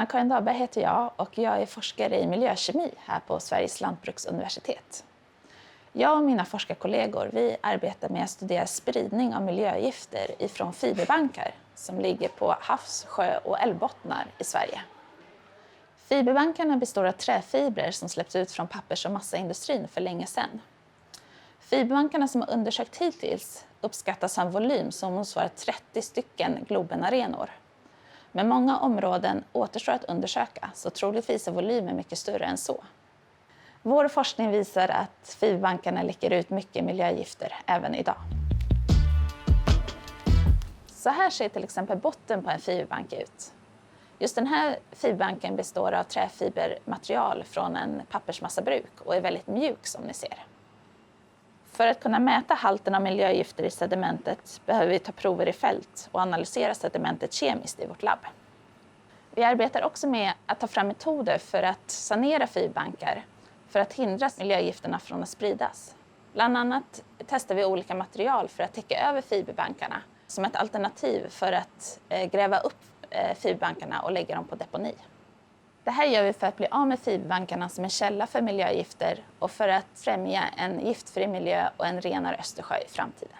Anna-Karin Dahlberg heter jag och jag är forskare i miljökemi här på Sveriges lantbruksuniversitet. Jag och mina forskarkollegor vi arbetar med att studera spridning av miljögifter ifrån fiberbankar som ligger på havs-, sjö- och älvbottnar i Sverige. Fiberbankarna består av träfibrer som släppts ut från pappers- och massaindustrin för länge sedan. Fiberbankarna som har undersökt hittills uppskattas ha en volym som motsvarar 30 stycken Globenarenor. Men många områden återstår att undersöka, så troligtvis är volymen mycket större än så. Vår forskning visar att fiberbankarna läcker ut mycket miljögifter även idag. Så här ser till exempel botten på en fiberbank ut. Just den här fiberbanken består av träfibermaterial från en pappersmassabruk och är väldigt mjuk som ni ser. För att kunna mäta halten av miljögifter i sedimentet behöver vi ta prover i fält och analysera sedimentet kemiskt i vårt labb. Vi arbetar också med att ta fram metoder för att sanera fiberbankar för att hindra miljögifterna från att spridas. Bland annat testar vi olika material för att täcka över fiberbankarna som ett alternativ för att gräva upp fiberbankarna och lägga dem på deponi. Det här gör vi för att bli av med fiberbankarna som en källa för miljögifter och för att främja en giftfri miljö och en renare Östersjö i framtiden.